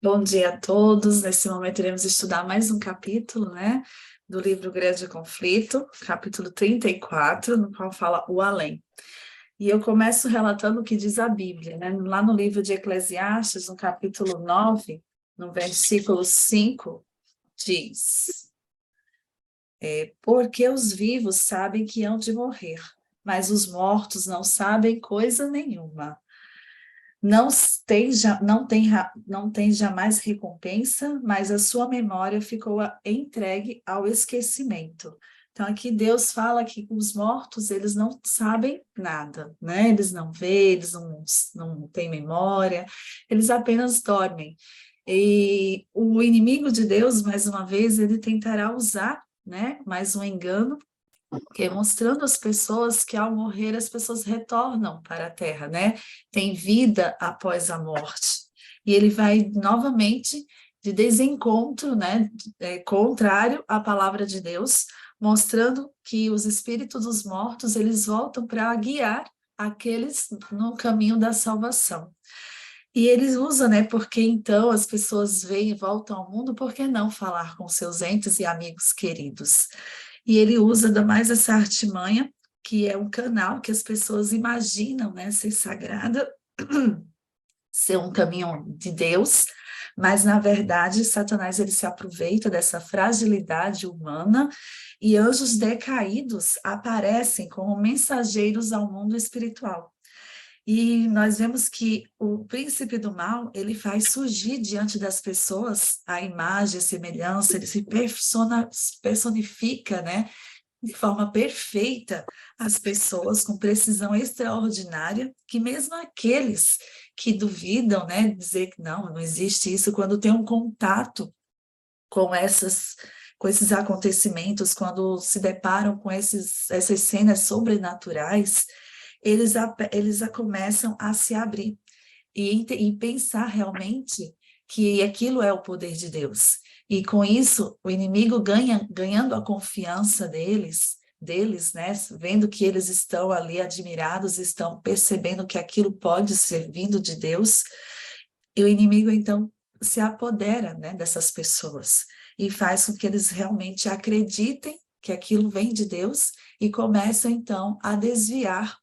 Bom dia a todos. Nesse momento iremos estudar mais um capítulo, né, do livro Grande Conflito, capítulo 34, no qual fala o além. E eu começo relatando o que diz a Bíblia, né? Lá no livro de Eclesiastes, no capítulo 9, no versículo 5, diz: Porque os vivos sabem que hão de morrer, mas os mortos não sabem coisa nenhuma. Não tem jamais recompensa, mas a sua memória ficou entregue ao esquecimento. Então, aqui Deus fala que os mortos, eles não sabem nada, né? Eles não veem, não têm memória, eles apenas dormem. E o inimigo de Deus, mais uma vez, ele tentará usar, né, mais um engano que é mostrando às pessoas que ao morrer as pessoas retornam para a terra, né? Tem vida após a morte. E ele vai novamente de desencontro, né? Contrário à palavra de Deus, mostrando que os espíritos dos mortos eles voltam para guiar aqueles no caminho da salvação. E eles usam, né? Porque então as pessoas vêm e voltam ao mundo, por que não falar com seus entes e amigos queridos? E ele usa ainda mais essa artimanha, que é um canal que as pessoas imaginam, né, ser sagrada, ser um caminho de Deus, mas na verdade Satanás ele se aproveita dessa fragilidade humana e anjos decaídos aparecem como mensageiros ao mundo espiritual. E nós vemos que o príncipe do mal, ele faz surgir diante das pessoas a imagem, a semelhança, ele se personifica, né, de forma perfeita as pessoas com precisão extraordinária, que mesmo aqueles que duvidam, né, dizer que não existe isso, quando tem um contato com com esses acontecimentos, quando se deparam com essas cenas sobrenaturais, eles começam a se abrir e pensar realmente que aquilo é o poder de Deus. E com isso, o inimigo ganhando a confiança deles, né? Vendo que eles estão ali admirados, estão percebendo que aquilo pode ser vindo de Deus, e o inimigo então se apodera, né, dessas pessoas e faz com que eles realmente acreditem que aquilo vem de Deus e começam então a desviar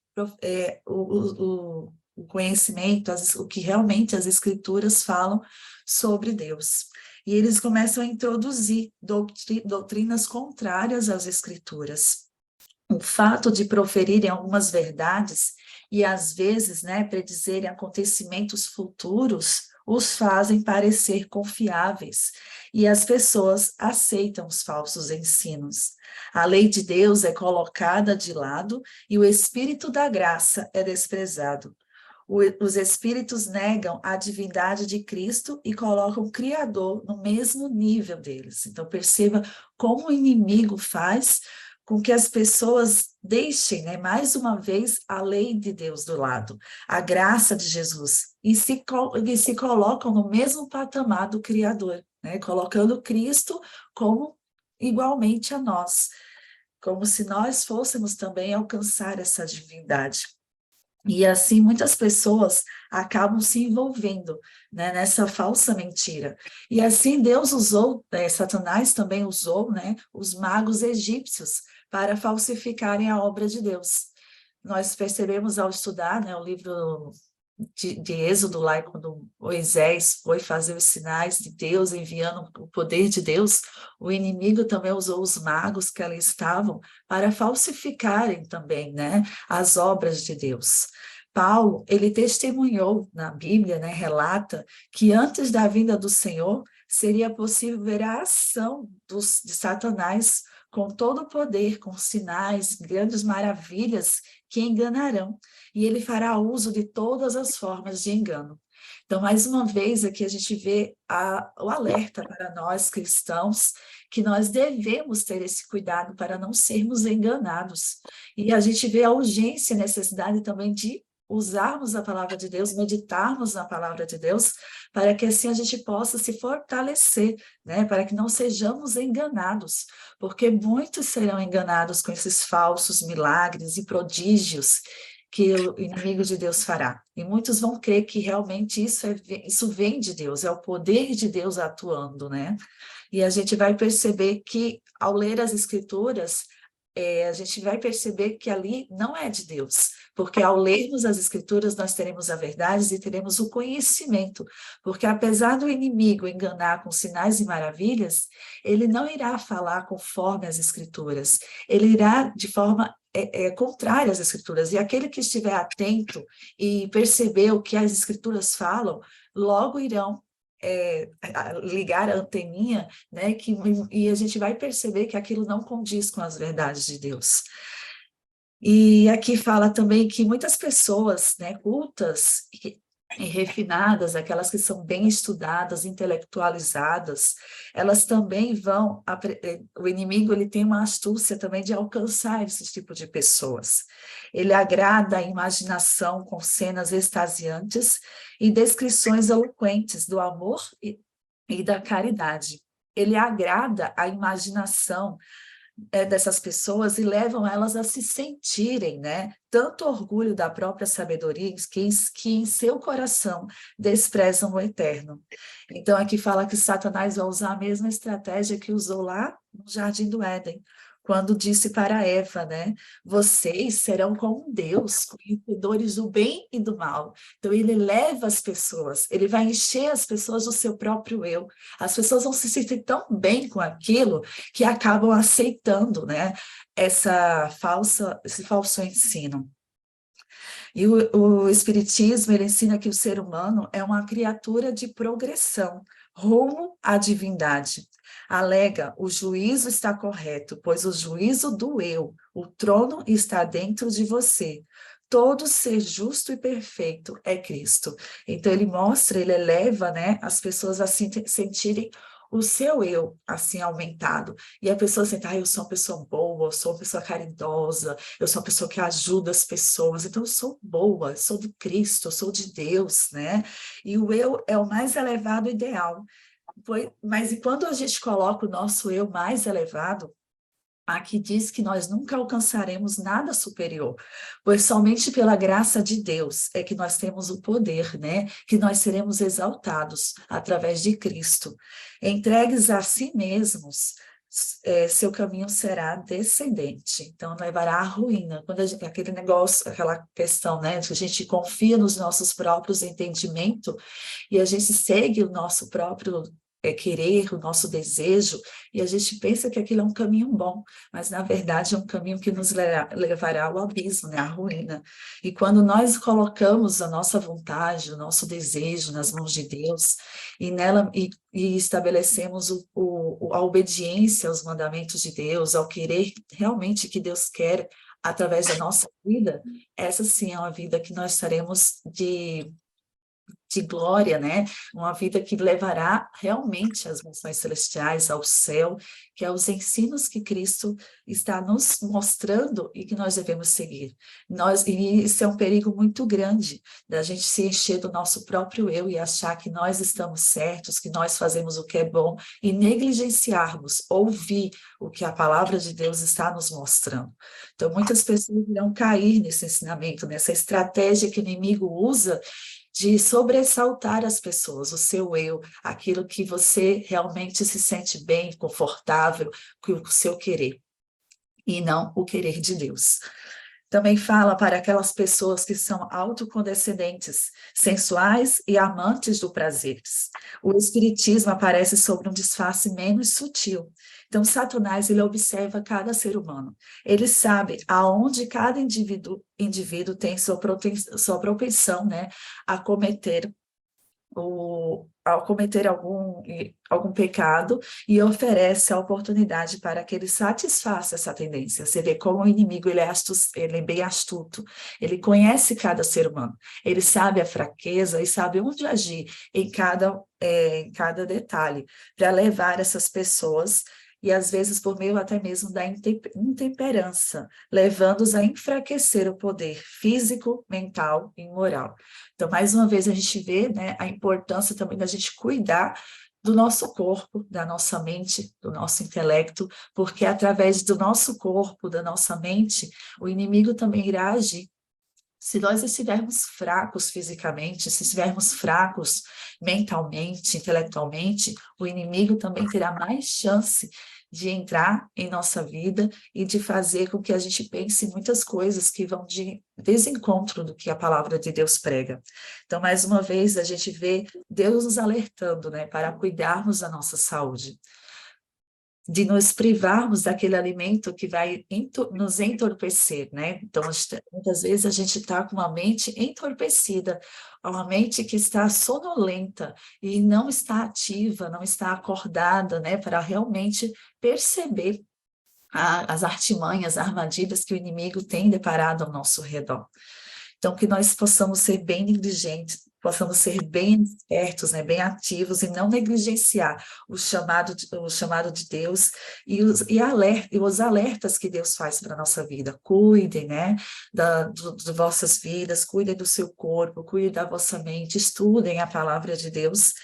o conhecimento, o que realmente as escrituras falam sobre Deus. E eles começam a introduzir doutrinas contrárias às escrituras. O fato de proferirem algumas verdades e, às vezes, né, predizerem acontecimentos futuros, os fazem parecer confiáveis, e as pessoas aceitam os falsos ensinos. A lei de Deus é colocada de lado e o espírito da graça é desprezado. Os espíritos negam a divindade de Cristo e colocam o Criador no mesmo nível deles. Então, perceba como o inimigo faz com que as pessoas deixem, né, mais uma vez, a lei de Deus do lado, a graça de Jesus, e se colocam no mesmo patamar do Criador, né, colocando Cristo como igualmente a nós, como se nós fôssemos também alcançar essa divindade. E assim muitas pessoas acabam se envolvendo, né, nessa falsa mentira. E assim Deus usou, Satanás também usou, né, os magos egípcios para falsificarem a obra de Deus. Nós percebemos ao estudar, né, o livro de Êxodo, lá quando Moisés foi fazer os sinais de Deus, enviando o poder de Deus, o inimigo também usou os magos que ali estavam para falsificarem também, né, as obras de Deus. Paulo, ele testemunhou na Bíblia, né, relata que antes da vinda do Senhor seria possível ver a ação de Satanás com todo o poder, com sinais, grandes maravilhas que enganarão, e ele fará uso de todas as formas de engano. Então, mais uma vez, aqui a gente vê o alerta para nós cristãos, que nós devemos ter esse cuidado para não sermos enganados. E a gente vê a urgência e a necessidade também de usarmos a palavra de Deus, meditarmos na palavra de Deus, para que assim a gente possa se fortalecer, né? Para que não sejamos enganados, porque muitos serão enganados com esses falsos milagres e prodígios, que o inimigo de Deus fará. E muitos vão crer que realmente isso vem de Deus, é o poder de Deus atuando, né? E a gente vai perceber que, ao ler as Escrituras, a gente vai perceber que ali não é de Deus, porque ao lermos as Escrituras, nós teremos a verdade e teremos o conhecimento, porque apesar do inimigo enganar com sinais e maravilhas, ele não irá falar conforme as Escrituras, ele irá de forma contrária às Escrituras, e aquele que estiver atento e perceber o que as Escrituras falam, logo irão ligar a anteninha, né, e a gente vai perceber que aquilo não condiz com as verdades de Deus. E aqui fala também que muitas pessoas, né, cultas e refinadas, aquelas que são bem estudadas, intelectualizadas, elas também vão, o inimigo ele tem uma astúcia também de alcançar esse tipo de pessoas. Ele agrada a imaginação com cenas extasiantes e descrições eloquentes do amor e da caridade. Ele agrada a imaginação dessas pessoas e levam elas a se sentirem, né, tanto orgulho da própria sabedoria que em seu coração desprezam o eterno. Então aqui fala que Satanás vai usar a mesma estratégia que usou lá no Jardim do Éden, quando disse para Eva, né, vocês serão como um Deus, conhecedores do bem e do mal. Então ele leva as pessoas, ele vai encher as pessoas do seu próprio eu. As pessoas vão se sentir tão bem com aquilo que acabam aceitando, né, esse falso ensino. E o Espiritismo, ele ensina que o ser humano é uma criatura de progressão, rumo à divindade. Alega, o juízo está correto, pois o juízo do eu, o trono está dentro de você. Todo ser justo e perfeito é Cristo. Então, ele mostra, ele eleva, né, as pessoas a sentirem o seu eu, assim, aumentado. E a pessoa sente, eu sou uma pessoa boa, eu sou uma pessoa caridosa, eu sou uma pessoa que ajuda as pessoas, então eu sou boa, sou de Cristo, eu sou de Deus, né? E o eu é o mais elevado ideal. Mas e quando a gente coloca o nosso eu mais elevado, aqui diz que nós nunca alcançaremos nada superior, pois somente pela graça de Deus é que nós temos o poder, né? Que nós seremos exaltados através de Cristo. Entregues a si mesmos, seu caminho será descendente, então levará à ruína. Quando aquele negócio, aquela questão, né? Que a gente confia nos nossos próprios entendimentos e a gente segue o nosso próprio querer, o nosso desejo, e a gente pensa que aquilo é um caminho bom, mas na verdade é um caminho que nos levará ao abismo, né, à ruína. E quando nós colocamos a nossa vontade, o nosso desejo nas mãos de Deus, e estabelecemos a obediência aos mandamentos de Deus, ao querer realmente que Deus quer através da nossa vida, essa sim é uma vida que nós estaremos de glória, né? Uma vida que levará realmente às mansões celestiais, ao céu, que é os ensinos que Cristo está nos mostrando e que nós devemos seguir. E isso é um perigo muito grande, da gente se encher do nosso próprio eu e achar que nós estamos certos, que nós fazemos o que é bom e negligenciarmos, ouvir o que a palavra de Deus está nos mostrando. Então, muitas pessoas irão cair nesse ensinamento, nessa estratégia que o inimigo usa de sobressaltar as pessoas, o seu eu, aquilo que você realmente se sente bem, confortável, com o seu querer, e não o querer de Deus. Também fala para aquelas pessoas que são autocondescendentes, sensuais e amantes do prazer. O espiritismo aparece sobre um disfarce menos sutil. Então, Satanás, ele observa cada ser humano. Ele sabe aonde cada indivíduo tem sua propensão, né, a cometer ao cometer algum pecado e oferece a oportunidade para que ele satisfaça essa tendência. Você vê como o inimigo ele é bem astuto, ele conhece cada ser humano, ele sabe a fraqueza e sabe onde agir em cada detalhe, para levar essas pessoas e às vezes por meio até mesmo da intemperança, levando-os a enfraquecer o poder físico, mental e moral. Então, mais uma vez, a gente vê, né, a importância também da gente cuidar do nosso corpo, da nossa mente, do nosso intelecto, porque através do nosso corpo, da nossa mente, o inimigo também irá agir. Se nós estivermos fracos fisicamente, se estivermos fracos mentalmente, intelectualmente, o inimigo também terá mais chance de entrar em nossa vida e de fazer com que a gente pense em muitas coisas que vão de desencontro do que a palavra de Deus prega. Então, mais uma vez, a gente vê Deus nos alertando, né, para cuidarmos da nossa saúde, de nos privarmos daquele alimento que vai nos entorpecer, né? Então, muitas vezes a gente está com uma mente entorpecida, uma mente que está sonolenta e não está ativa, não está acordada, né? Para realmente perceber as artimanhas, as armadilhas que o inimigo tem deparado ao nosso redor. Então, que nós possamos ser bem negligentes, possamos ser bem espertos, né, bem ativos e não negligenciar o chamado de Deus e os alertas que Deus faz para a nossa vida. Cuidem, né, de vossas vidas, cuidem do seu corpo, cuidem da vossa mente, estudem a palavra de Deus.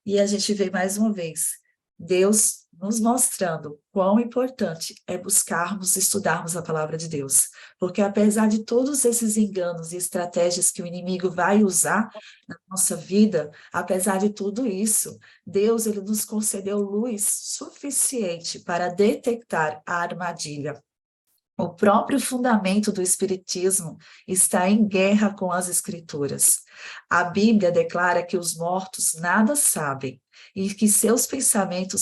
E a gente vê mais uma vez Deus nos mostrando quão importante é buscarmos e estudarmos a palavra de Deus. Porque apesar de todos esses enganos e estratégias que o inimigo vai usar na nossa vida, apesar de tudo isso, Deus ele nos concedeu luz suficiente para detectar a armadilha. O próprio fundamento do Espiritismo está em guerra com as Escrituras. A Bíblia declara que os mortos nada sabem e que seus pensamentos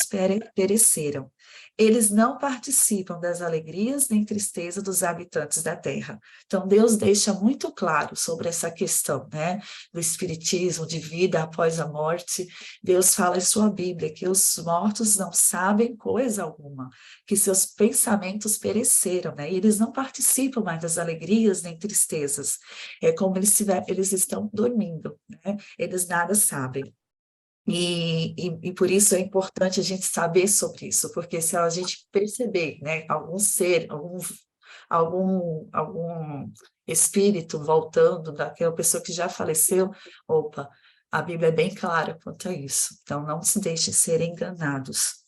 pereceram. Eles não participam das alegrias nem tristeza dos habitantes da terra. Então, Deus deixa muito claro sobre essa questão, né, do Espiritismo, de vida após a morte. Deus fala em sua Bíblia que os mortos não sabem coisa alguma, que seus pensamentos pereceram, né? E eles não participam mais das alegrias nem tristezas. É como eles estão dormindo, né? Eles nada sabem. E por isso é importante a gente saber sobre isso, porque se a gente perceber, né, algum ser, algum espírito voltando daquela pessoa que já faleceu, opa, a Bíblia é bem clara quanto a isso. Então, não se deixem ser enganados.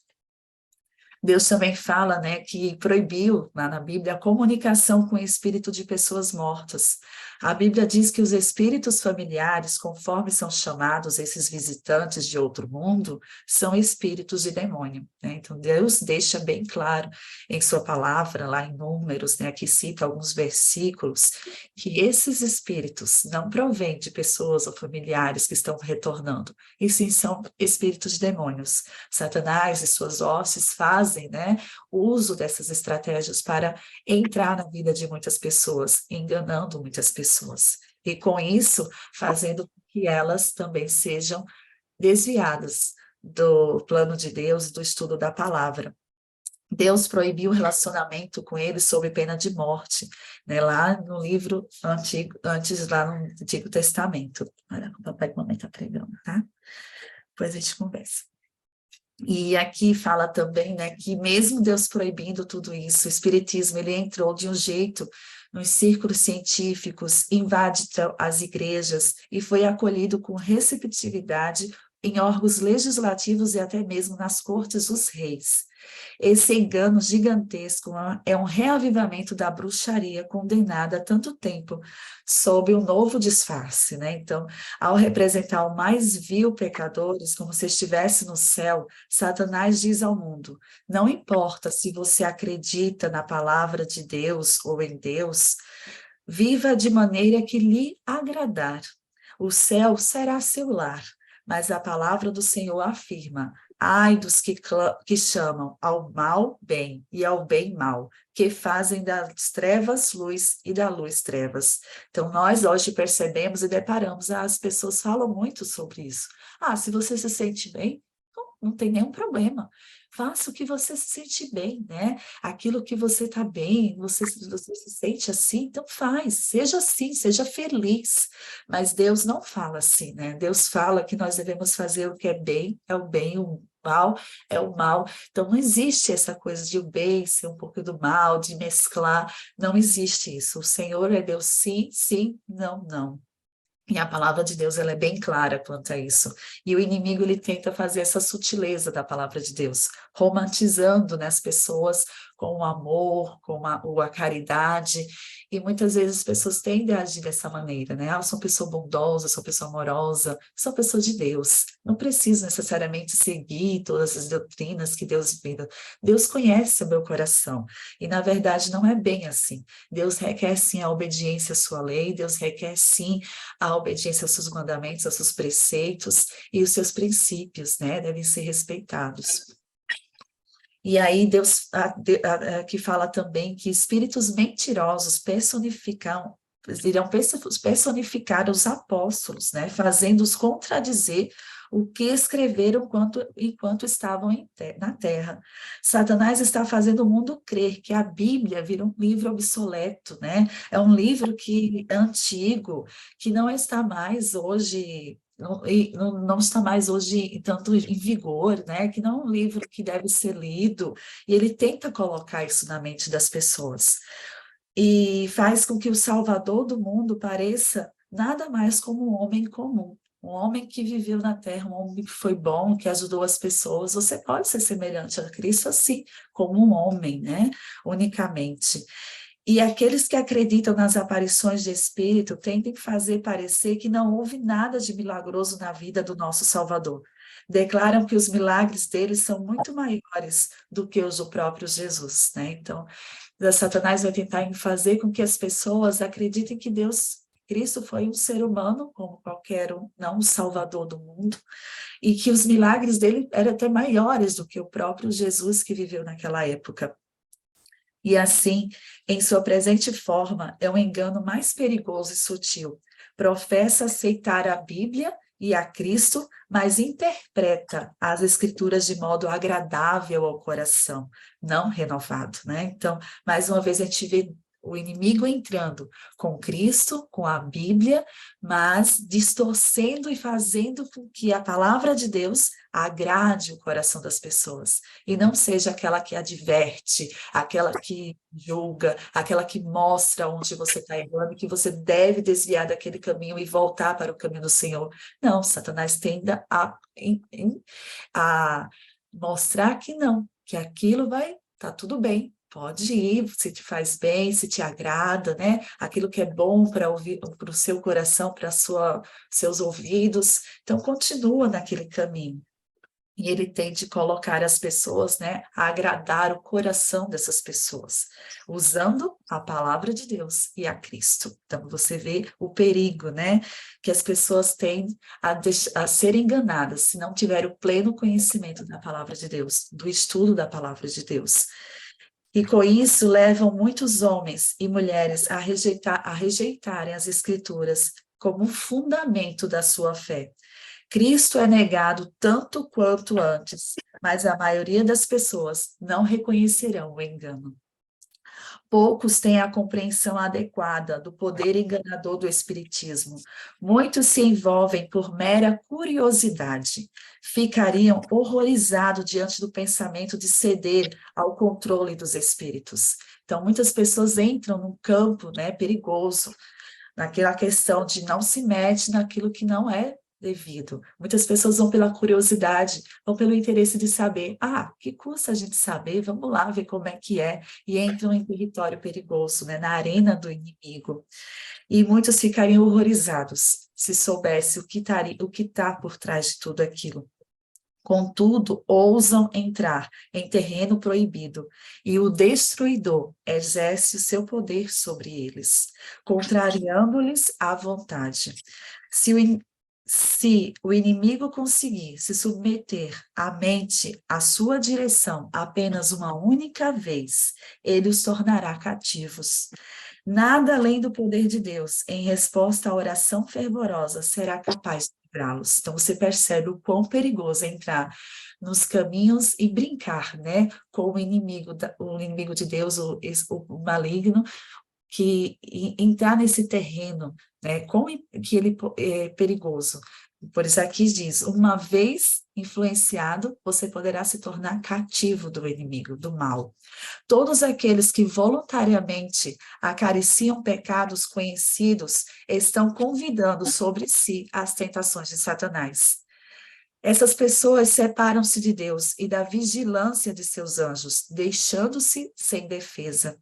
Deus também fala, né, que proibiu lá na Bíblia a comunicação com o espírito de pessoas mortas. A Bíblia diz que os espíritos familiares, conforme são chamados esses visitantes de outro mundo, são espíritos de demônio, né? Então Deus deixa bem claro em sua palavra, lá em Números, né, que cita alguns versículos, que esses espíritos não provêm de pessoas ou familiares que estão retornando, e sim são espíritos de demônios. Satanás e suas hostes fazem, né, uso dessas estratégias para entrar na vida de muitas pessoas, enganando muitas pessoas. E com isso, fazendo com que elas também sejam desviadas do plano de Deus e do estudo da palavra. Deus proibiu o relacionamento com eles sob pena de morte, né, lá no livro antigo, antes lá no Antigo Testamento. Olha, o papai e a mamãe estão pregando, tá? Depois a gente conversa. E aqui fala também, né, que mesmo Deus proibindo tudo isso, o Espiritismo, ele entrou de um jeito nos círculos científicos, invade as igrejas e foi acolhido com receptividade em órgãos legislativos e até mesmo nas cortes dos reis. Esse engano gigantesco é um reavivamento da bruxaria condenada há tanto tempo, sob um novo disfarce, né? Então, ao representar o mais vil pecadores, como se estivesse no céu, Satanás diz ao mundo: não importa se você acredita na palavra de Deus ou em Deus, viva de maneira que lhe agradar. O céu será seu lar, mas a palavra do Senhor afirma: ai dos que chamam ao mal bem e ao bem mal, que fazem das trevas luz e da luz trevas. Então, nós hoje percebemos e deparamos, as pessoas falam muito sobre isso. Ah, se você se sente bem, não tem nenhum problema. Faça o que você se sente bem, né? Aquilo que você está bem, você se sente assim, então faz, seja assim, seja feliz. Mas Deus não fala assim, né? Deus fala que nós devemos fazer o que é o bem, o mal é o mal. Então não existe essa coisa de o bem ser um pouco do mal, de mesclar, não existe isso. O Senhor é Deus sim, sim, não, não. E a palavra de Deus ela é bem clara quanto a isso. E o inimigo ele tenta fazer essa sutileza da palavra de Deus, romantizando, né, as pessoas com o amor, com a caridade, E muitas vezes as pessoas tendem a agir dessa maneira, né? Eu sou uma pessoa bondosa, sou uma pessoa amorosa, sou uma pessoa de Deus. Não preciso necessariamente seguir todas as doutrinas que Deus vira. Deus conhece o meu coração. E, na verdade, não é bem assim. Deus requer, sim, a obediência à sua lei, Deus requer, sim, a obediência aos seus mandamentos, aos seus preceitos e os seus princípios, né? Devem ser respeitados. E aí Deus que fala também que espíritos mentirosos irão personificar os apóstolos, né, fazendo-os contradizer o que escreveram enquanto estavam na terra. Satanás está fazendo o mundo crer que a Bíblia vira um livro obsoleto, né? É um livro que é antigo, que não está mais hoje não está mais hoje tanto em vigor, né? Que não é um livro que deve ser lido, e ele tenta colocar isso na mente das pessoas. E faz com que o Salvador do mundo pareça nada mais como um homem comum. Um homem que viveu na terra, um homem que foi bom, que ajudou as pessoas. Você pode ser semelhante a Cristo assim, como um homem, né? Unicamente. E aqueles que acreditam nas aparições de espírito tentem fazer parecer que não houve nada de milagroso na vida do nosso Salvador. Declaram que os milagres deles são muito maiores do que os do próprio Jesus, né? Então, Satanás vai tentar fazer com que as pessoas acreditem que Cristo foi um ser humano, como qualquer um, não o Salvador do mundo, e que os milagres dele eram até maiores do que o próprio Jesus que viveu naquela época. E assim, em sua presente forma, é um engano mais perigoso e sutil. Professa aceitar a Bíblia e a Cristo, mas interpreta as Escrituras de modo agradável ao coração, não renovado, né? Então, mais uma vez, a gente vê o inimigo entrando com Cristo, com a Bíblia, mas distorcendo e fazendo com que a palavra de Deus agrade o coração das pessoas, e não seja aquela que adverte, aquela que julga, aquela que mostra onde você está errando, que você deve desviar daquele caminho e voltar para o caminho do Senhor. Não, Satanás tende a mostrar que não, que aquilo tá tudo bem. Pode ir, se te faz bem, se te agrada, né? Aquilo que é bom para ouvir, para o seu coração, para seus ouvidos. Então, continua naquele caminho. E ele tem de colocar as pessoas, né, a agradar o coração dessas pessoas, usando a palavra de Deus e a Cristo. Então, você vê o perigo, né, que as pessoas têm a ser enganadas, se não tiver o pleno conhecimento da palavra de Deus, do estudo da palavra de Deus. E com isso levam muitos homens e mulheres a rejeitarem as Escrituras como fundamento da sua fé. Cristo é negado tanto quanto antes, mas a maioria das pessoas não reconhecerão o engano. Poucos têm a compreensão adequada do poder enganador do Espiritismo. Muitos se envolvem por mera curiosidade. Ficariam horrorizados diante do pensamento de ceder ao controle dos espíritos. Então, muitas pessoas entram num campo, né, perigoso, naquela questão de não se mete naquilo que não é devido. Muitas pessoas vão pela curiosidade, vão pelo interesse de saber, que custa a gente saber, vamos lá ver como é que é, e entram em território perigoso, né, na arena do inimigo. E muitos ficariam horrorizados se soubesse o que está por trás de tudo aquilo. Contudo, ousam entrar em terreno proibido, e o destruidor exerce o seu poder sobre eles, contrariando-lhes a vontade. Se o inimigo conseguir se submeter a mente à sua direção apenas uma única vez, ele os tornará cativos. Nada além do poder de Deus, em resposta à oração fervorosa, será capaz de livrá-los. Então, você percebe o quão perigoso é entrar nos caminhos e brincar, né, com o inimigo de Deus, o maligno, que entrar nesse terreno, né, como que ele é perigoso. Por isso aqui diz, uma vez influenciado, você poderá se tornar cativo do inimigo, do mal. Todos aqueles que voluntariamente acariciam pecados conhecidos estão convidando sobre si as tentações de Satanás. Essas pessoas separam-se de Deus e da vigilância de seus anjos, deixando-se sem defesa.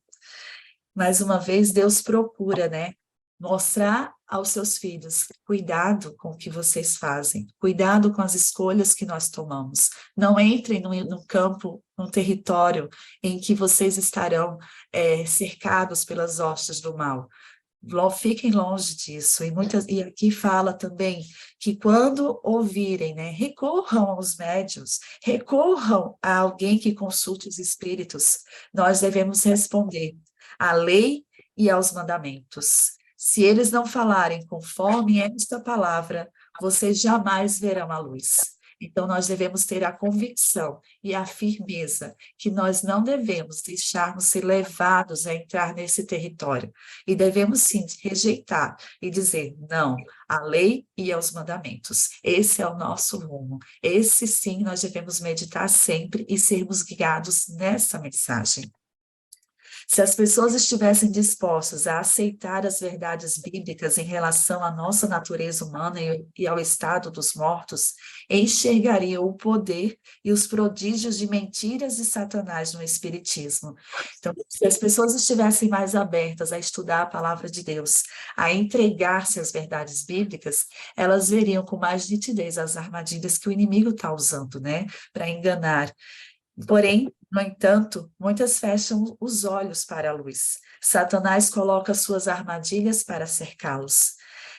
Mais uma vez, Deus procura, né, mostrar aos seus filhos, cuidado com o que vocês fazem, cuidado com as escolhas que nós tomamos. Não entrem no campo, no território em que vocês estarão cercados pelas hostes do mal. Fiquem longe disso. E aqui fala também que quando ouvirem, né, recorram aos médiuns, recorram a alguém que consulte os espíritos. Nós devemos responder à lei e aos mandamentos. Se eles não falarem conforme esta palavra, vocês jamais verão a luz. Então, nós devemos ter a convicção e a firmeza que nós não devemos deixar-nos ser levados a entrar nesse território. E devemos, sim, rejeitar e dizer não à lei e aos mandamentos. Esse é o nosso rumo. Esse, sim, nós devemos meditar sempre e sermos guiados nessa mensagem. Se as pessoas estivessem dispostas a aceitar as verdades bíblicas em relação à nossa natureza humana e ao estado dos mortos, enxergariam o poder e os prodígios de mentiras de Satanás no Espiritismo. Então, se as pessoas estivessem mais abertas a estudar a palavra de Deus, a entregar-se às verdades bíblicas, elas veriam com mais nitidez as armadilhas que o inimigo está usando, né, para enganar. Porém, no entanto, muitas fecham os olhos para a luz. Satanás coloca suas armadilhas para cercá-los.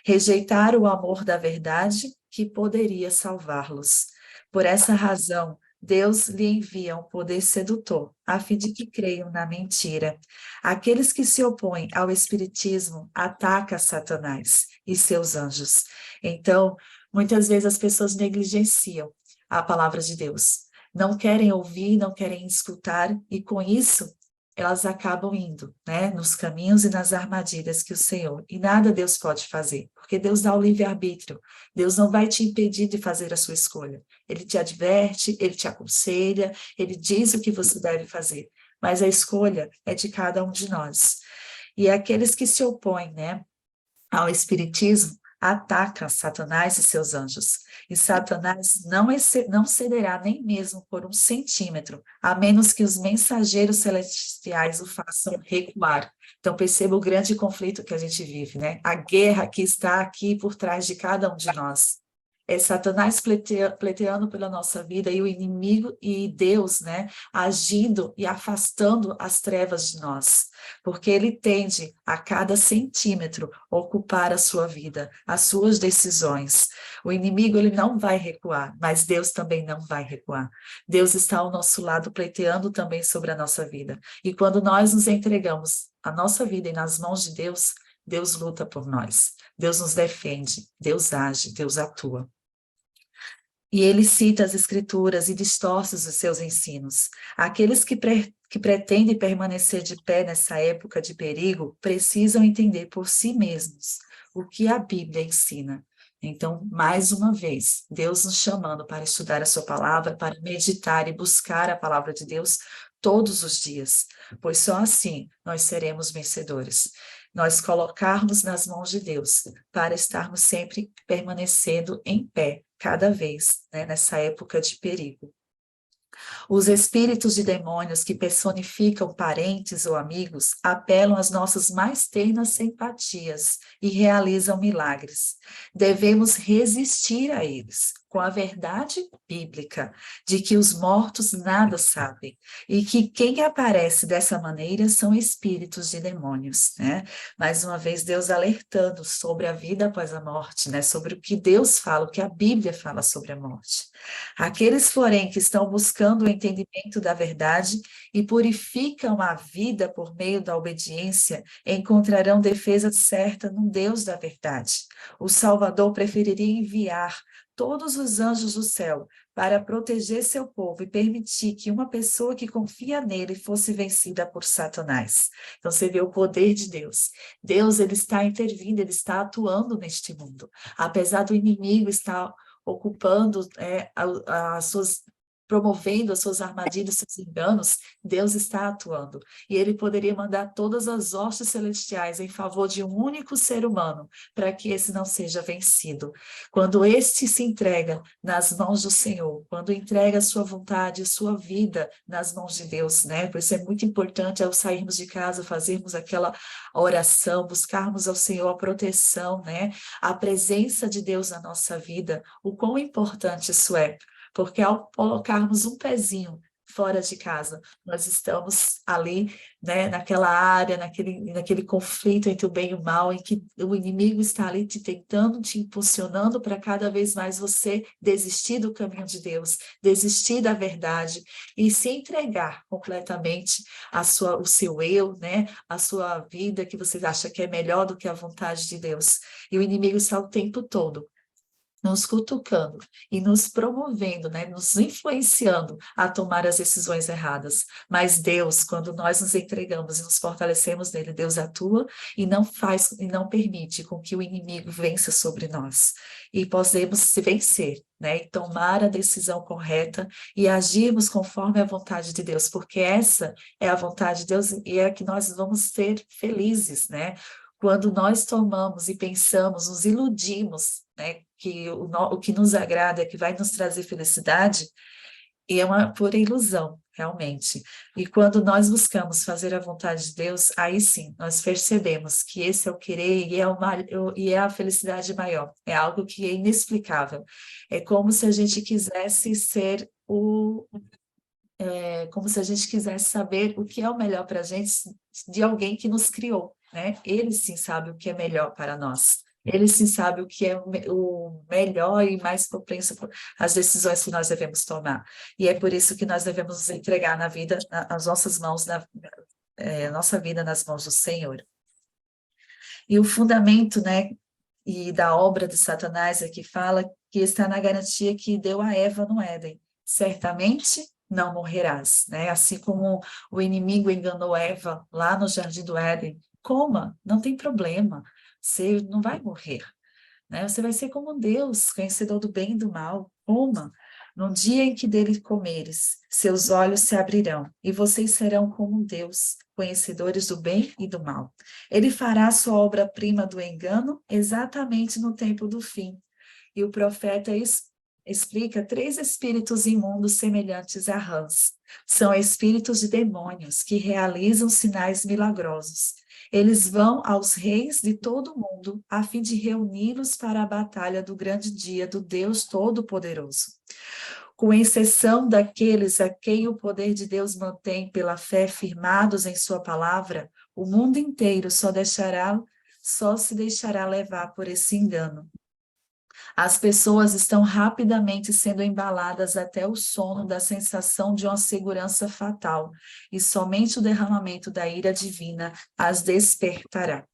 Rejeitar o amor da verdade que poderia salvá-los. Por essa razão, Deus lhe envia um poder sedutor, a fim de que creiam na mentira. Aqueles que se opõem ao Espiritismo atacam Satanás e seus anjos. Então, muitas vezes as pessoas negligenciam a palavra de Deus, não querem ouvir, não querem escutar, e com isso elas acabam indo, né, nos caminhos e nas armadilhas que o Senhor, e nada Deus pode fazer, porque Deus dá o livre-arbítrio, Deus não vai te impedir de fazer a sua escolha, Ele te adverte, Ele te aconselha, Ele diz o que você deve fazer, mas a escolha é de cada um de nós. E aqueles que se opõem, né, ao Espiritismo, ataca Satanás e seus anjos. E Satanás não cederá nem mesmo por 1 centímetro, a menos que os mensageiros celestiais o façam recuar. Então, perceba o grande conflito que a gente vive, né? A guerra que está aqui por trás de cada um de nós. É Satanás pleiteando pela nossa vida e o inimigo e Deus, né, agindo e afastando as trevas de nós, porque ele tende a cada centímetro ocupar a sua vida, as suas decisões. O inimigo, ele não vai recuar, mas Deus também não vai recuar. Deus está ao nosso lado pleiteando também sobre a nossa vida. E quando nós nos entregamos a nossa vida nas mãos de Deus, Deus luta por nós. Deus nos defende, Deus age, Deus atua. E ele cita as escrituras e distorce os seus ensinos. Aqueles que pretendem permanecer de pé nessa época de perigo precisam entender por si mesmos o que a Bíblia ensina. Então, mais uma vez, Deus nos chamando para estudar a sua palavra, para meditar e buscar a palavra de Deus todos os dias, pois só assim nós seremos vencedores. Nós colocarmos nas mãos de Deus para estarmos sempre permanecendo em pé, cada vez, né, nessa época de perigo. Os espíritos de demônios que personificam parentes ou amigos apelam às nossas mais ternas simpatias e realizam milagres. Devemos resistir a eles com a verdade bíblica de que os mortos nada sabem e que quem aparece dessa maneira são espíritos de demônios, né? Mais uma vez, Deus alertando sobre a vida após a morte, né? Sobre o que Deus fala, o que a Bíblia fala sobre a morte. Aqueles, porém, que estão buscando o entendimento da verdade e purificam a vida por meio da obediência, encontrarão defesa certa no Deus da verdade. O Salvador preferiria enviar todos os anjos do céu para proteger seu povo e permitir que uma pessoa que confia nele fosse vencida por Satanás. Então, você vê o poder de Deus. Deus, ele está intervindo, ele está atuando neste mundo. Apesar do inimigo estar ocupando as suas promovendo as suas armadilhas, seus enganos, Deus está atuando. E ele poderia mandar todas as hostes celestiais em favor de um único ser humano, para que esse não seja vencido. Quando este se entrega nas mãos do Senhor, quando entrega a sua vontade, sua vida nas mãos de Deus, né? Por isso é muito importante ao sairmos de casa, fazermos aquela oração, buscarmos ao Senhor a proteção, né? A presença de Deus na nossa vida, o quão importante isso é. Porque ao colocarmos um pezinho fora de casa, nós estamos ali, né, naquela área, naquele conflito entre o bem e o mal, em que o inimigo está ali te tentando, te impulsionando para cada vez mais você desistir do caminho de Deus, desistir da verdade e se entregar completamente o seu eu, né, a sua vida que você acha que é melhor do que a vontade de Deus. E o inimigo está o tempo todo nos cutucando e nos promovendo, né, nos influenciando a tomar as decisões erradas. Mas Deus, quando nós nos entregamos e nos fortalecemos nele, Deus atua e não faz e não permite com que o inimigo vença sobre nós. E podemos se vencer, né, e tomar a decisão correta e agirmos conforme a vontade de Deus, porque essa é a vontade de Deus e é que nós vamos ser felizes, né? Quando nós tomamos e pensamos, nos iludimos, né, que o que nos agrada é que vai nos trazer felicidade, e é uma pura ilusão, realmente. E quando nós buscamos fazer a vontade de Deus, aí sim, nós percebemos que esse é o querer e é a felicidade maior. É algo que é inexplicável. É como se a gente quisesse ser como se a gente quisesse saber o que é o melhor para a gente de alguém que nos criou, né? Ele sim sabe o que é melhor para nós. Ele sim sabe o que é o melhor e mais propenso às decisões que nós devemos tomar. E é por isso que nós devemos nos entregar na vida, as nossas mãos, nossa vida nas mãos do Senhor. E o fundamento, né, e da obra de Satanás é que fala que está na garantia que deu a Eva no Éden. Certamente não morrerás, né? Assim como o inimigo enganou Eva lá no Jardim do Éden. Coma, não tem problema. Você não vai morrer, né? Você vai ser como Deus, conhecedor do bem e do mal. Coma. No dia em que dele comeres, seus olhos se abrirão, e vocês serão como Deus, conhecedores do bem e do mal. Ele fará sua obra-prima do engano exatamente no tempo do fim. E o profeta explica 3 espíritos imundos semelhantes a rãs. São espíritos de demônios que realizam sinais milagrosos. Eles vão aos reis de todo o mundo a fim de reuni-los para a batalha do grande dia do Deus Todo-Poderoso. Com exceção daqueles a quem o poder de Deus mantém pela fé firmados em sua palavra, o mundo inteiro só se deixará levar por esse engano. As pessoas estão rapidamente sendo embaladas até o sono da sensação de uma segurança fatal, e somente o derramamento da ira divina as despertará.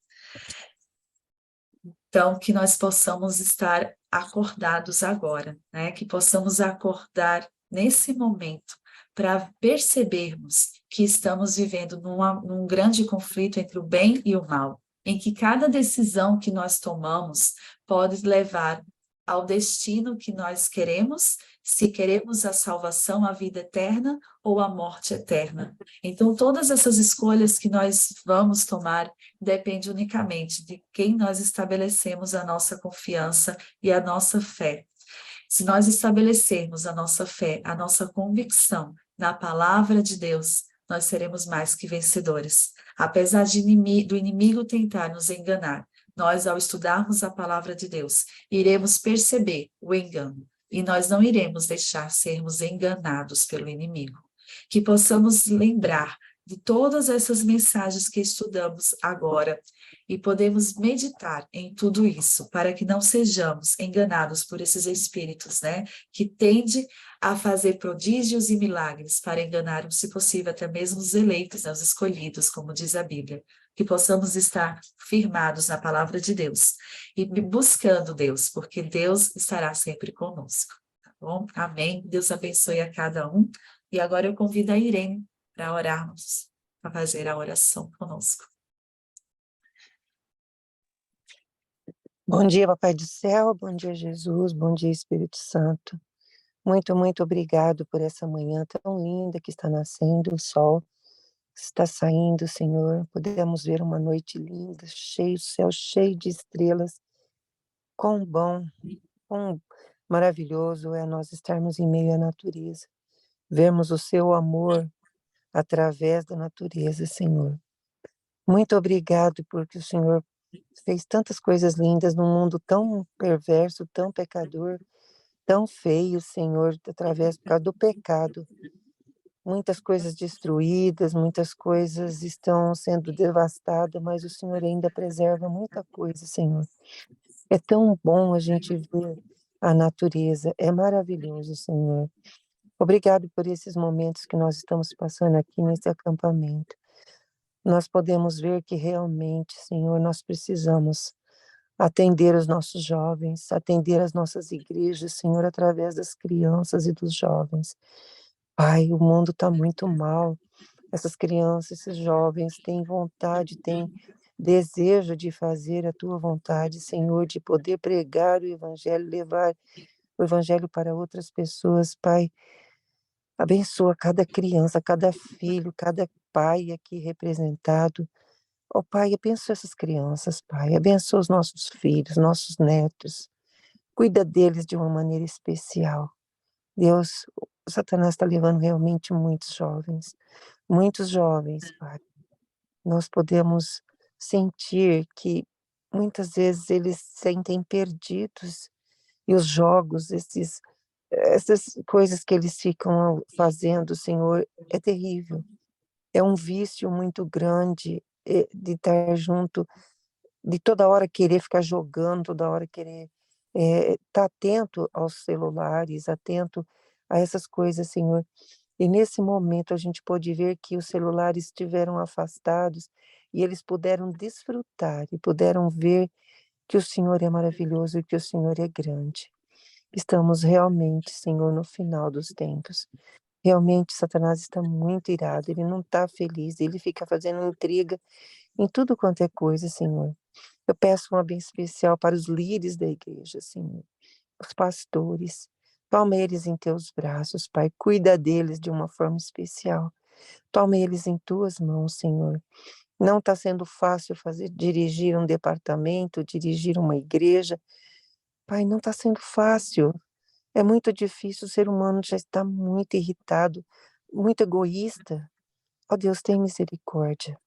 Então, que nós possamos estar acordados agora, né? Que possamos acordar nesse momento para percebermos que estamos vivendo num grande conflito entre o bem e o mal, em que cada decisão que nós tomamos pode levar ao destino que nós queremos, se queremos a salvação, a vida eterna ou a morte eterna. Então, todas essas escolhas que nós vamos tomar depende unicamente de quem nós estabelecemos a nossa confiança e a nossa fé. Se nós estabelecermos a nossa fé, a nossa convicção na palavra de Deus, nós seremos mais que vencedores. Apesar do inimigo tentar nos enganar, nós, ao estudarmos a palavra de Deus, iremos perceber o engano e nós não iremos deixar sermos enganados pelo inimigo. Que possamos lembrar de todas essas mensagens que estudamos agora e podemos meditar em tudo isso para que não sejamos enganados por esses espíritos, né, que tendem a fazer prodígios e milagres para enganar, se possível, até mesmo os eleitos, né, os escolhidos, como diz a Bíblia. Que possamos estar firmados na palavra de Deus e buscando Deus, porque Deus estará sempre conosco. Tá bom? Amém. Deus abençoe a cada um. E agora eu convido a Irene para orarmos, para fazer a oração conosco. Bom dia, Papai do Céu, bom dia, Jesus, bom dia, Espírito Santo. Muito, muito obrigado por essa manhã tão linda que está nascendo, o sol está saindo, Senhor. Podemos ver uma noite linda, cheio, céu cheio de estrelas. Quão bom, quão maravilhoso é nós estarmos em meio à natureza, vermos o seu amor através da natureza, Senhor. Muito obrigado porque o Senhor fez tantas coisas lindas num mundo tão perverso, tão pecador, tão feio, Senhor, através por causa do pecado. Muitas coisas destruídas, muitas coisas estão sendo devastadas, mas o Senhor ainda preserva muita coisa, Senhor. É tão bom a gente ver a natureza, é maravilhoso, Senhor. Obrigado por esses momentos que nós estamos passando aqui nesse acampamento. Nós podemos ver que realmente, Senhor, nós precisamos atender os nossos jovens, atender as nossas igrejas, Senhor, através das crianças e dos jovens. Pai, o mundo está muito mal. Essas crianças, esses jovens têm vontade, têm desejo de fazer a tua vontade, Senhor, de poder pregar o evangelho, levar o evangelho para outras pessoas. Pai, abençoa cada criança, cada filho, cada pai aqui representado. Ó Pai, abençoa essas crianças, Pai, abençoa os nossos filhos, nossos netos. Cuida deles de uma maneira especial. Deus, o Satanás está levando realmente muitos jovens, Pai. Nós podemos sentir que muitas vezes eles se sentem perdidos e os jogos, essas coisas que eles ficam fazendo, Senhor, é terrível. É um vício muito grande de estar junto, de toda hora querer ficar jogando, toda hora querer estar atento aos celulares, atento a essas coisas, Senhor. E nesse momento a gente pôde ver que os celulares estiveram afastados e eles puderam desfrutar e puderam ver que o Senhor é maravilhoso e que o Senhor é grande. Estamos realmente, Senhor, no final dos tempos. Realmente Satanás está muito irado, ele não está feliz, ele fica fazendo intriga em tudo quanto é coisa, Senhor. Eu peço uma bênção especial para os líderes da igreja, Senhor, os pastores. Toma eles em teus braços, Pai. Cuida deles de uma forma especial. Toma eles em tuas mãos, Senhor. Não está sendo fácil dirigir um departamento, dirigir uma igreja. Pai, não está sendo fácil. É muito difícil, o ser humano já está muito irritado, muito egoísta. Ó Deus, tem misericórdia.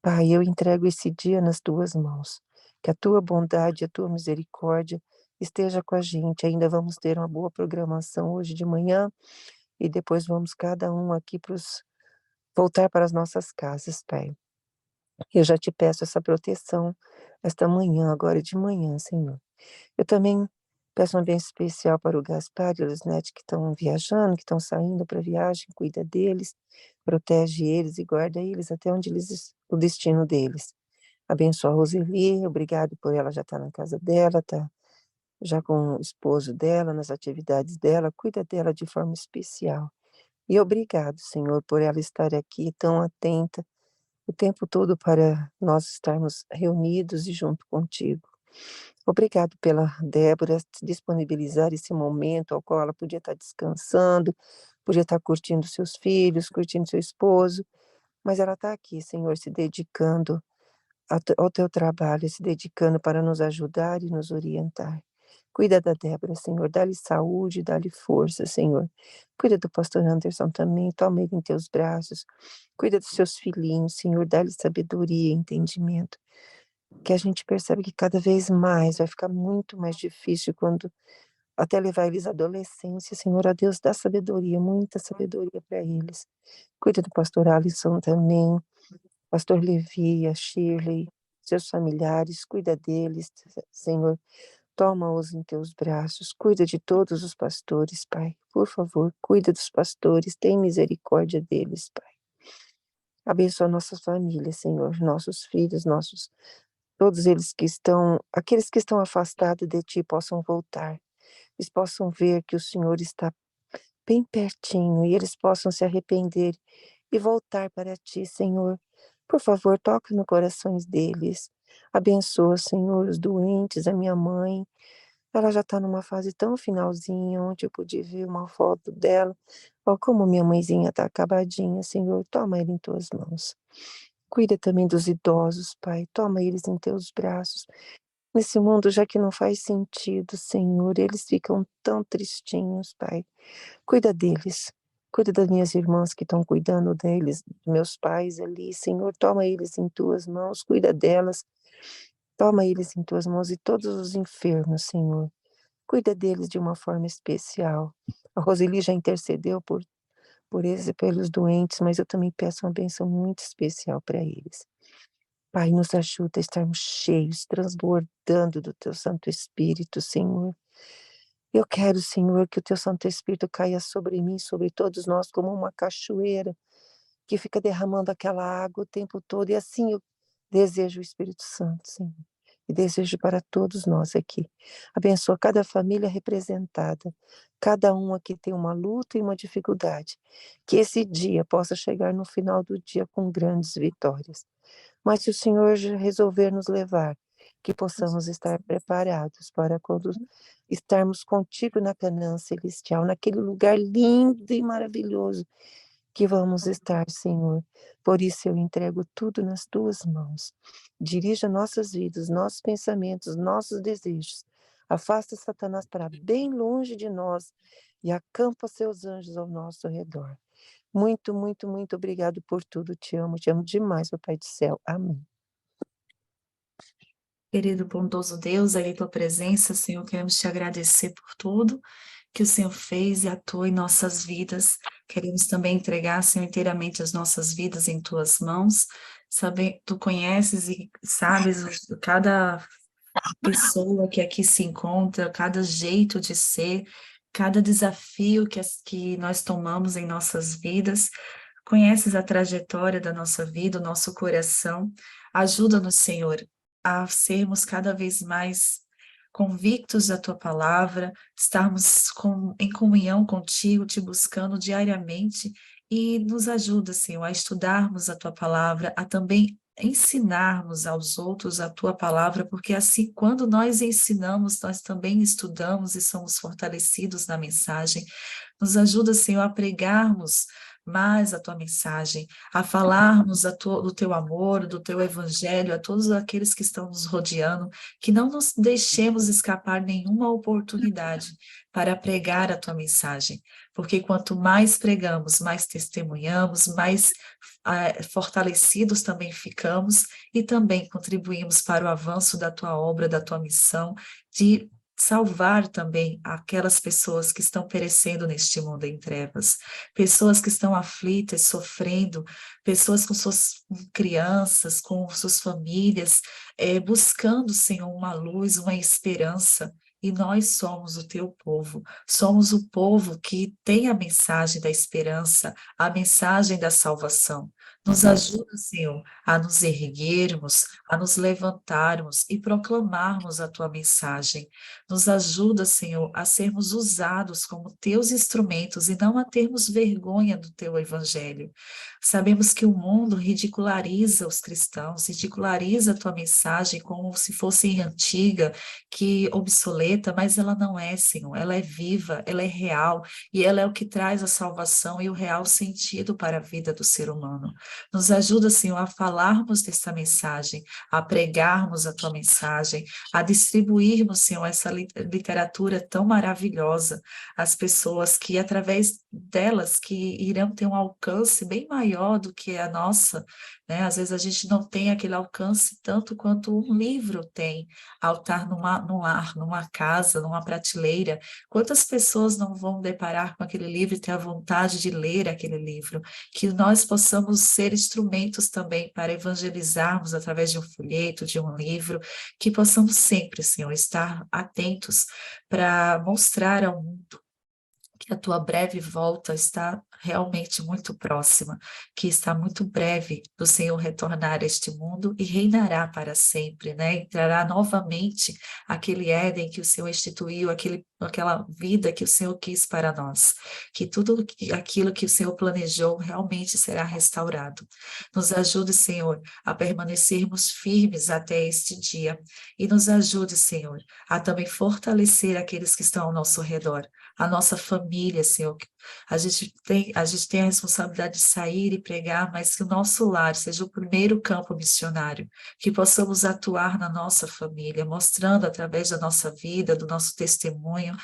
Pai, eu entrego esse dia nas tuas mãos. Que a tua bondade, a tua misericórdia esteja com a gente. Ainda vamos ter uma boa programação hoje de manhã e depois vamos cada um aqui voltar para as nossas casas, Pai. Eu já te peço essa proteção esta manhã, agora de manhã, Senhor. Eu também peço uma bênção especial para o Gaspar e a Lisnete que estão viajando, que estão saindo para a viagem, cuida deles, protege eles e guarda eles até o destino deles. Abençoa a Roseli, obrigado por ela já estar na casa dela, tá já com o esposo dela, nas atividades dela, cuida dela de forma especial. E obrigado, Senhor, por ela estar aqui tão atenta o tempo todo para nós estarmos reunidos e junto contigo. Obrigado pela Débora disponibilizar esse momento ao qual ela podia estar descansando, podia estar curtindo seus filhos, curtindo seu esposo, mas ela está aqui, Senhor, se dedicando ao teu trabalho, se dedicando para nos ajudar e nos orientar. Cuida da Débora, Senhor, dá-lhe saúde, dá-lhe força, Senhor. Cuida do pastor Anderson também, toma ele em teus braços. Cuida dos seus filhinhos, Senhor, dá-lhe sabedoria e entendimento. Que a gente percebe que cada vez mais vai ficar muito mais difícil quando até levar eles à adolescência, Senhor, a Deus dá sabedoria, muita sabedoria para eles. Cuida do pastor Alisson também, pastor Levi, a Shirley, seus familiares, cuida deles, Senhor, toma-os em teus braços, cuida de todos os pastores, Pai, por favor, cuida dos pastores, tem misericórdia deles, Pai. Abençoa nossas famílias, Senhor, nossos filhos, todos eles aqueles que estão afastados de Ti possam voltar, eles possam ver que o Senhor está bem pertinho e eles possam se arrepender e voltar para Ti, Senhor. Por favor, toca no corações deles. Abençoa, Senhor, os doentes, a minha mãe. Ela já está numa fase tão finalzinha, onde eu pude ver uma foto dela. Ó, como minha mãezinha está acabadinha, Senhor, toma ele em tuas mãos. Cuida também dos idosos, Pai, toma eles em teus braços. Nesse mundo, já que não faz sentido, Senhor, eles ficam tão tristinhos, Pai. Cuida deles. Cuida das minhas irmãs que estão cuidando deles, dos meus pais ali. Senhor, toma eles em tuas mãos, cuida delas. Toma eles em tuas mãos e todos os enfermos, Senhor. Cuida deles de uma forma especial. A Roseli já intercedeu por eles e pelos doentes, mas eu também peço uma bênção muito especial para eles. Pai, nos ajuda a estarmos cheios, transbordando do teu Santo Espírito, Senhor. Eu quero, Senhor, que o teu Santo Espírito caia sobre mim, sobre todos nós, como uma cachoeira que fica derramando aquela água o tempo todo. E assim eu desejo o Espírito Santo, Senhor. E desejo para todos nós aqui. Abençoa cada família representada. Cada um aqui tem uma luta e uma dificuldade. Que esse dia possa chegar no final do dia com grandes vitórias. Mas se o Senhor resolver nos levar, que possamos estar preparados para quando estarmos contigo na Canaã celestial, naquele lugar lindo e maravilhoso que vamos estar, Senhor. Por isso eu entrego tudo nas tuas mãos. Dirija nossas vidas, nossos pensamentos, nossos desejos. Afasta Satanás para bem longe de nós e acampa seus anjos ao nosso redor. Muito, muito, muito obrigado por tudo. Te amo demais, Papai do céu. Amém. Querido bondoso Deus, aí em tua presença, Senhor, queremos te agradecer por tudo que o Senhor fez e atuou em nossas vidas. Queremos também entregar, Senhor, inteiramente as nossas vidas em tuas mãos. Sabe, tu conheces e sabes cada pessoa que aqui se encontra, cada jeito de ser, cada desafio que nós tomamos em nossas vidas. Conheces a trajetória da nossa vida, o nosso coração. Ajuda-nos, Senhor, a sermos cada vez mais convictos da tua palavra, estarmos em comunhão contigo, te buscando diariamente, e nos ajuda, Senhor, a estudarmos a tua palavra, a também ensinarmos aos outros a tua palavra, porque assim, quando nós ensinamos, nós também estudamos e somos fortalecidos na mensagem. Nos ajuda, Senhor, a pregarmos mais a tua mensagem, a falarmos do teu amor, do teu evangelho, a todos aqueles que estão nos rodeando, que não nos deixemos escapar nenhuma oportunidade para pregar a tua mensagem, porque quanto mais pregamos, mais testemunhamos, mais fortalecidos também ficamos e também contribuímos para o avanço da tua obra, da tua missão, de salvar também aquelas pessoas que estão perecendo neste mundo em trevas, pessoas que estão aflitas, sofrendo, pessoas com suas crianças, com suas famílias, buscando, Senhor, uma luz, uma esperança. E nós somos o teu povo, somos o povo que tem a mensagem da esperança, a mensagem da salvação. Nos ajuda, Senhor, a nos erguermos, a nos levantarmos e proclamarmos a tua mensagem. Nos ajuda, Senhor, a sermos usados como teus instrumentos e não a termos vergonha do teu evangelho. Sabemos que o mundo ridiculariza os cristãos, ridiculariza a tua mensagem como se fosse antiga, que obsoleta, mas ela não é, Senhor. Ela é viva, ela é real e ela é o que traz a salvação e o real sentido para a vida do ser humano. Nos ajuda, Senhor, a falarmos dessa mensagem, a pregarmos a tua mensagem, a distribuirmos, Senhor, essa literatura tão maravilhosa às pessoas que, através delas, que irão ter um alcance bem maior do que a nossa, né? Às vezes a gente não tem aquele alcance tanto quanto um livro tem, ao estar num lar, numa casa, numa prateleira. Quantas pessoas não vão deparar com aquele livro e ter a vontade de ler aquele livro? Que nós possamos ser instrumentos também para evangelizarmos através de um folheto, de um livro, que possamos sempre, Senhor, estar atentos para mostrar ao mundo que a tua breve volta está realmente muito próxima, que está muito breve do Senhor retornar a este mundo e reinará para sempre, né? Entrará novamente aquele Éden que o Senhor instituiu, aquele aquela vida que o Senhor quis para nós, que tudo aquilo que o Senhor planejou realmente será restaurado. Nos ajude, Senhor, a permanecermos firmes até este dia e nos ajude, Senhor, a também fortalecer aqueles que estão ao nosso redor, a nossa família, Senhor. A gente tem a responsabilidade de sair e pregar, mas que o nosso lar seja o primeiro campo missionário, que possamos atuar na nossa família, mostrando através da nossa vida, do nosso testemunho,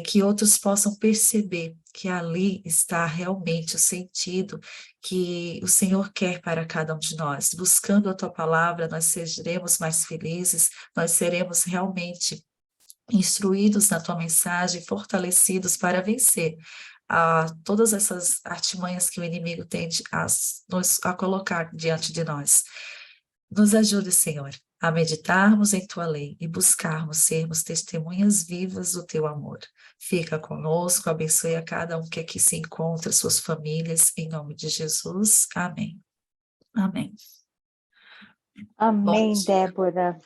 que outros possam perceber que ali está realmente o sentido que o Senhor quer para cada um de nós. Buscando a Tua palavra, nós seremos mais felizes, nós seremos realmente instruídos na Tua mensagem, fortalecidos para vencer todas essas artimanhas que o inimigo tende a colocar diante de nós. Nos ajude, Senhor, a meditarmos em Tua lei e buscarmos sermos testemunhas vivas do Teu amor. Fica conosco, abençoe a cada um que aqui se encontra, suas famílias, em nome de Jesus. Amém. Amém. Amém, Bom dia. Débora.